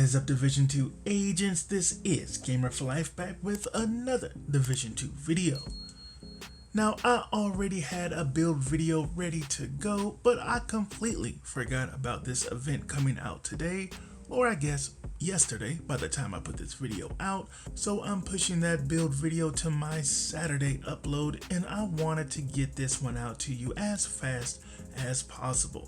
What is up, Division 2 agents? This is Gamer for Life back with another Division 2 video. Now, I already had a build video ready to go, but I completely forgot about this event coming out today, or I guess yesterday by the time I put this video out. So I'm pushing that build video to my Saturday upload, and I wanted to get this one out to you as fast as possible.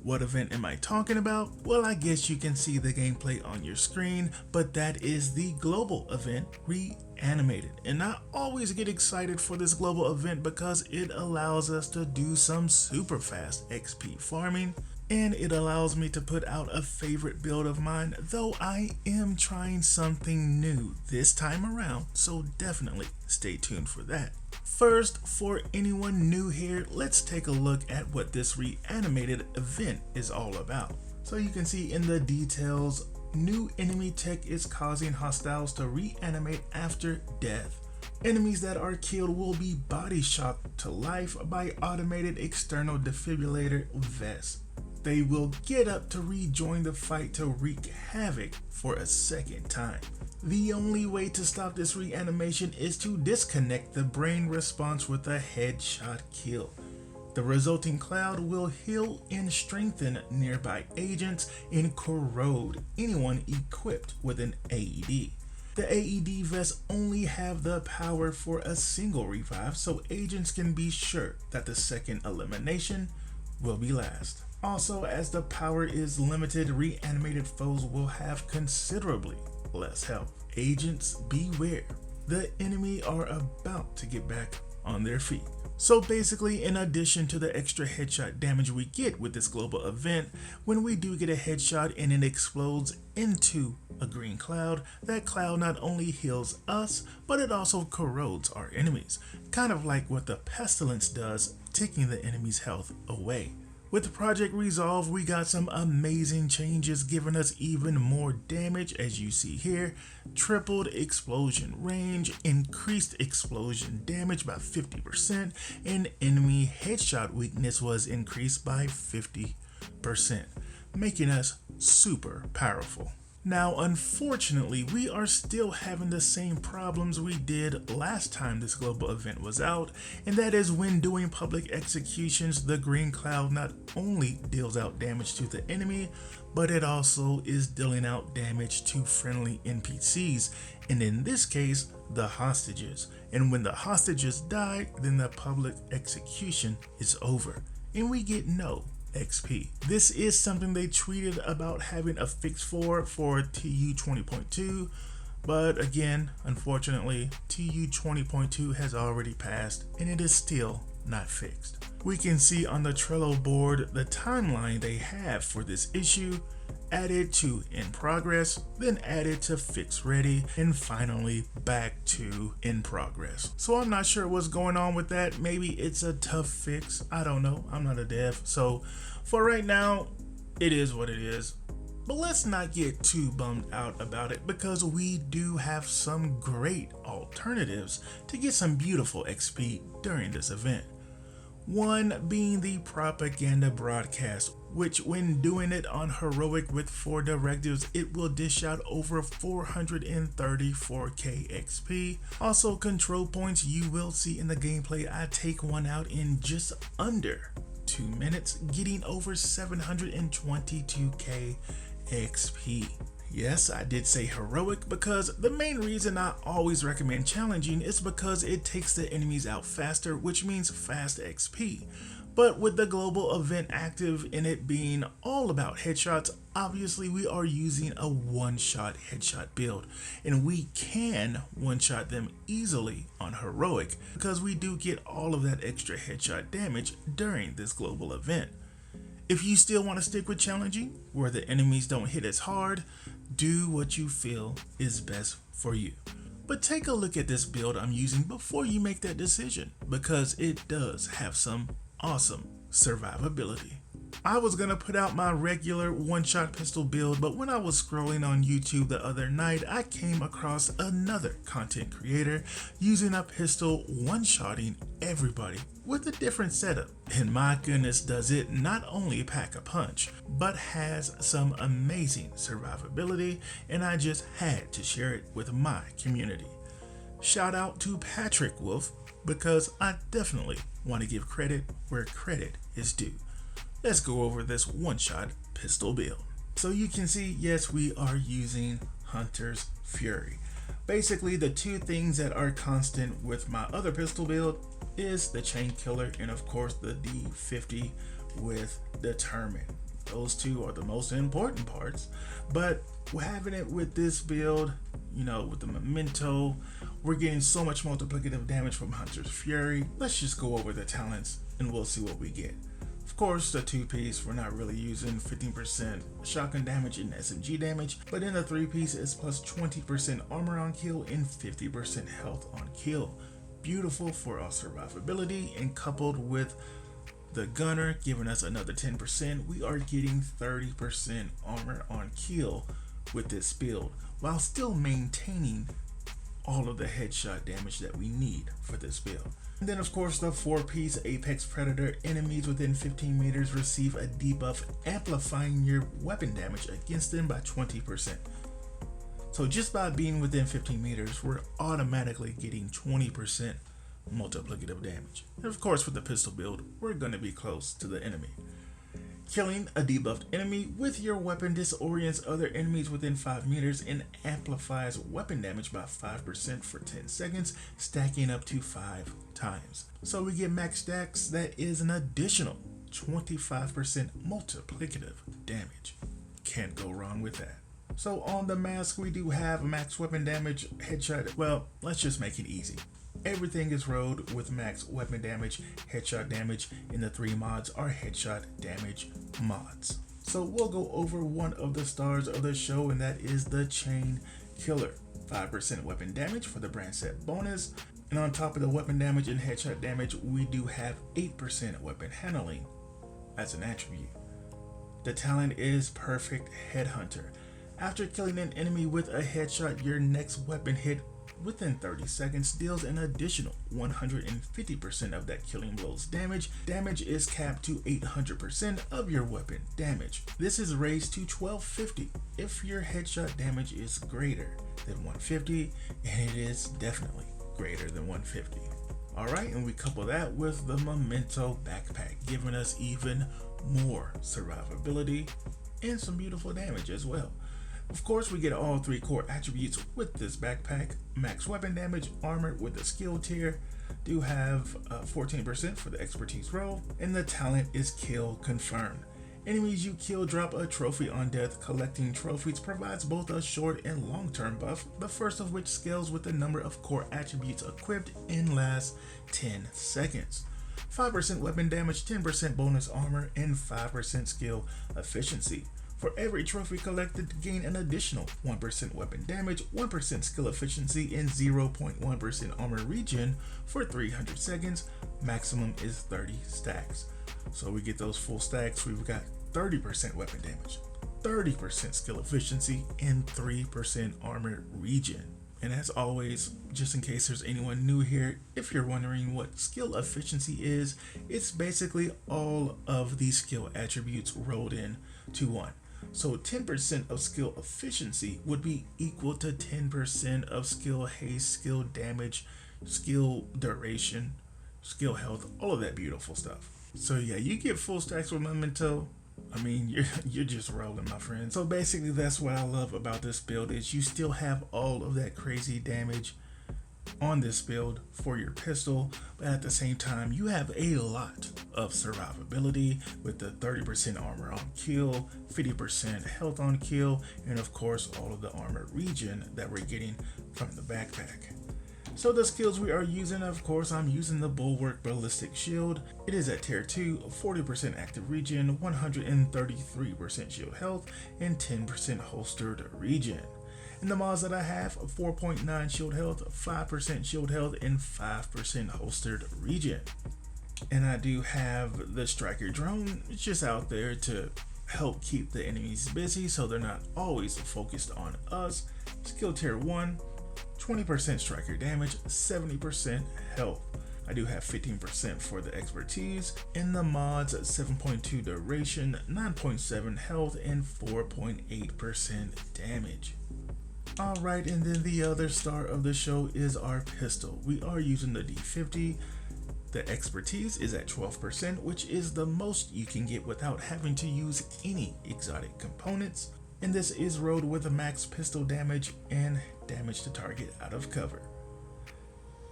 What event am I talking about? Well, I guess you can see the gameplay on your screen, but that is the global event, Reanimated. And I always get excited for this global event because it allows us to do some super fast XP farming, and it allows me to put out a favorite build of mine, though I am trying something new this time around, so definitely stay tuned for that. First, for anyone new here, let's take a look at what this Reanimated event is all about. So you can see in the details, new enemy tech is causing hostiles to reanimate after death. Enemies that are killed will be body shocked to life by automated external defibrillator vests. They will get up to rejoin the fight to wreak havoc for a second time. The only way to stop this reanimation is to disconnect the brain response with a headshot kill. The resulting cloud will heal and strengthen nearby agents and corrode anyone equipped with an AED. The AED vests only have the power for a single revive, so agents can be sure that the second elimination will be last. Also, as the power is limited, reanimated foes will have considerably less health. Agents, beware. The enemy are about to get back on their feet. So basically, in addition to the extra headshot damage we get with this global event, when we do get a headshot and it explodes into a green cloud, that cloud not only heals us, but it also corrodes our enemies. Kind of like what the pestilence does, taking the enemy's health away. With Project Resolve, we got some amazing changes giving us even more damage, as you see here. Tripled explosion range, increased explosion damage by 50%, and enemy headshot weakness was increased by 50%, making us super powerful. Now, unfortunately, we are still having the same problems we did last time this global event was out, and that is when doing public executions, the green cloud not only deals out damage to the enemy, but it also is dealing out damage to friendly NPCs, and in this case, the hostages. And when the hostages die, then the public execution is over, and we get no XP. This is something they tweeted about having a fix for TU 20.2, but again, unfortunately, TU 20.2 has already passed and it is still not fixed. We can see on the Trello board the timeline they have for this issue, added to in progress, then added to fix ready, and finally back to in progress. So I'm not sure what's going on with that. Maybe it's a tough fix. I don't know. I'm not a dev. So for right now, it is what it is. But let's not get too bummed out about it, because we do have some great alternatives to get some beautiful XP during this event. One being the propaganda broadcast, which when doing it on heroic with 4 directives, it will dish out over 434k XP. Also, control points, you will see in the gameplay I take one out in just under 2 minutes, getting over 722k XP. Yes, I did say heroic because the main reason I always recommend challenging is because it takes the enemies out faster, which means fast XP. But with the global event active and it being all about headshots, obviously we are using a one-shot headshot build, and we can one-shot them easily on heroic because we do get all of that extra headshot damage during this global event. If you still want to stick with challenging, where the enemies don't hit as hard, do what you feel is best for you. But take a look at this build I'm using before you make that decision, because it does have some awesome survivability. I was gonna put out my regular one-shot pistol build, but when I was scrolling on YouTube the other night, I came across another content creator using a pistol one-shotting everybody with a different setup. And my goodness, does it not only pack a punch, but has some amazing survivability, and I just had to share it with my community. Shout out to Patrick Wolf, because I definitely want to give credit where credit is due. Let's go over this one-shot pistol build. So you can see, yes, we are using Hunter's Fury. Basically, the two things that are constant with my other pistol build is the chain killer and of course the D50 with Determine. Those two are the most important parts, but having it with this build, you know, with the memento, we're getting so much multiplicative damage from Hunter's Fury. Let's just go over the talents and we'll see what we get. Of course, the two-piece, we're not really using 15% shotgun damage and SMG damage, but in the three-piece, it's plus 20% armor on kill and 50% health on kill. Beautiful for our survivability, and coupled with the gunner giving us another 10%, we are getting 30% armor on kill with this build, while still maintaining all of the headshot damage that we need for this build. And then of course the 4-piece Apex Predator, enemies within 15 meters receive a debuff amplifying your weapon damage against them by 20%. So just by being within 15 meters, we're automatically getting 20% multiplicative damage. And of course with the pistol build, we're going to be close to the enemy. Killing a debuffed enemy with your weapon disorients other enemies within 5 meters and amplifies weapon damage by 5% for 10 seconds, stacking up to 5 times. So we get max stacks, that is an additional 25% multiplicative damage. Can't go wrong with that. So on the mask, we do have max weapon damage, headshot. Well, let's just make it easy. Everything is rolled with max weapon damage, headshot damage, and the 3 mods are headshot damage mods. So we'll go over one of the stars of the show, and that is the Chain Killer. 5% weapon damage for the brand set bonus, and on top of the weapon damage and headshot damage, we do have 8% weapon handling as an attribute. The talent is Perfect Headhunter. After killing an enemy with a headshot, your next weapon hit within 30 seconds deals an additional 150% of that killing blow's damage. Damage is capped to 800% of your weapon damage. This is raised to 1250 if your headshot damage is greater than 150, and it is definitely greater than 150. Alright, and we couple that with the Memento backpack, giving us even more survivability and some beautiful damage as well. Of course, we get all 3 core attributes with this backpack. Max weapon damage, armor with the skill tier, do have 14% for the expertise roll, and the talent is Kill Confirmed. Enemies you kill drop a trophy on death. Collecting trophies provides both a short and long-term buff, the first of which scales with the number of core attributes equipped and lasts 10 seconds. 5% weapon damage, 10% bonus armor, and 5% skill efficiency. For every trophy collected, gain an additional 1% weapon damage, 1% skill efficiency, and 0.1% armor regen for 300 seconds. Maximum is 30 stacks. So we get those full stacks. We've got 30% weapon damage, 30% skill efficiency, and 3% armor regen. And as always, just in case there's anyone new here, if you're wondering what skill efficiency is, it's basically all of these skill attributes rolled in to one. So 10% of skill efficiency would be equal to 10% of skill haste, skill damage, skill duration, skill health, all of that beautiful stuff. So yeah, you get full stacks with Memento. I mean, you're just rolling, my friend. So basically, that's what I love about this build, is you still have all of that crazy damage on this build for your pistol, but at the same time you have a lot of survivability with the 30% armor on kill, 50% health on kill, and of course all of the armor regen that we're getting from the backpack. So the skills we are using, of course, I'm using the Bulwark Ballistic Shield. It is at tier 2, 40% active regen, 133% shield health, and 10% holstered regen. And the mods that I have, 4.9 shield health, 5% shield health, and 5% holstered regen. And I do have the striker drone. It's just out there to help keep the enemies busy so they're not always focused on us. Skill tier 1, 20% striker damage, 70% health. I do have 15% for the expertise. In the mods, 7.2 duration, 9.7 health, and 4.8% damage. Alright, and then the other star of the show is our pistol. We are using the D50. The expertise is at 12%, which is the most you can get without having to use any exotic components. And this is rolled with a max pistol damage and damage to target out of cover.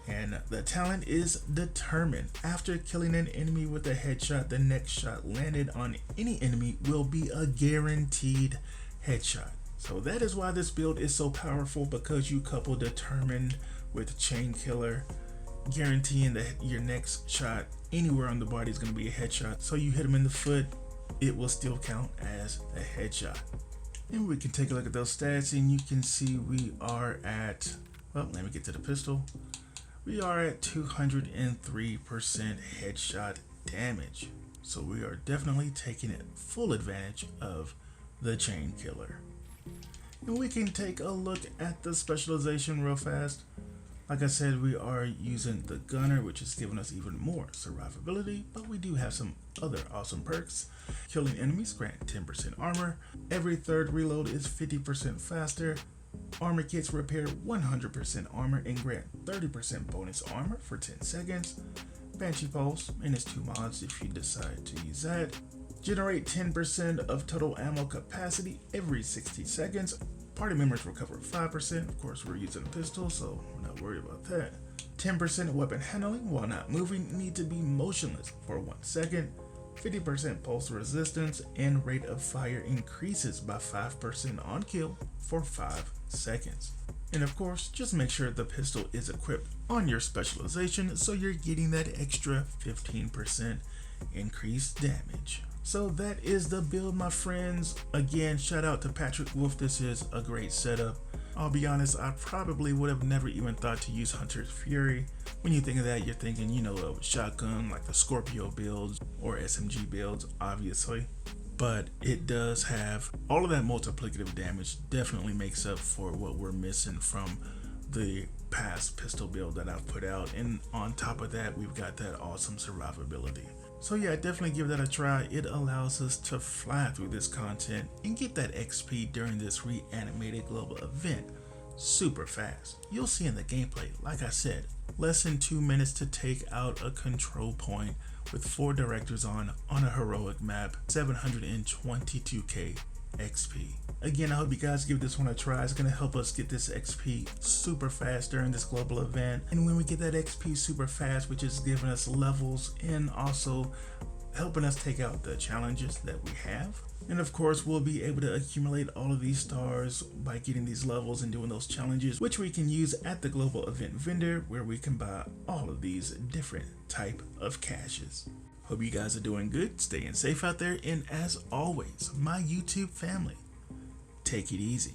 And the talent is determined. After killing an enemy with a headshot, the next shot landed on any enemy will be a guaranteed headshot. So that is why this build is so powerful, because you couple determined with chain killer, guaranteeing that your next shot anywhere on the body is going to be a headshot. So you hit him in the foot, it will still count as a headshot. And we can take a look at those stats, and you can see we are at, well, let me get to the pistol. We are at 203% headshot damage. So we are definitely taking full advantage of the chain killer. And we can take a look at the specialization real fast. Like I said, we are using the gunner, which is giving us even more survivability, but we do have some other awesome perks. Killing enemies grant 10% armor. Every third reload is 50% faster. Armor kits repair 100% armor and grant 30% bonus armor for 10 seconds. Banshee Pulse, and its 2 mods if you decide to use that. Generate 10% of total ammo capacity every 60 seconds. Party members recover 5%. Of course, we're using a pistol, so we're not worried about that. 10% weapon handling while not moving, need to be motionless for 1 second. 50% pulse resistance, and rate of fire increases by 5% on kill for 5 seconds. And of course, just make sure the pistol is equipped on your specialization so you're getting that extra 15% increased damage. So that is the build, my friends. Again, shout out to Patrick Wolf. This is a great setup. I'll be honest, I probably would have never even thought to use Hunter's Fury. When you think of that, you're thinking, you know, a shotgun like the Scorpio builds or SMG builds, obviously. But it does have all of that multiplicative damage, definitely makes up for what we're missing from the past pistol build that I've put out. And on top of that, we've got that awesome survivability. So yeah, definitely give that a try. It allows us to fly through this content and get that XP during this Reanimated global event super fast. You'll see in the gameplay, like I said, less than 2 minutes to take out a control point with 4 directors on a heroic map, 722k XP. Again, I hope you guys give this one a try. It's going to help us get this XP super fast during this global event. And when we get that XP super fast, which is giving us levels and also helping us take out the challenges that we have. And of course, we'll be able to accumulate all of these stars by getting these levels and doing those challenges, which we can use at the global event vendor, where we can buy all of these different type of caches. Hope you guys are doing good, staying safe out there, and as always, my YouTube family, take it easy.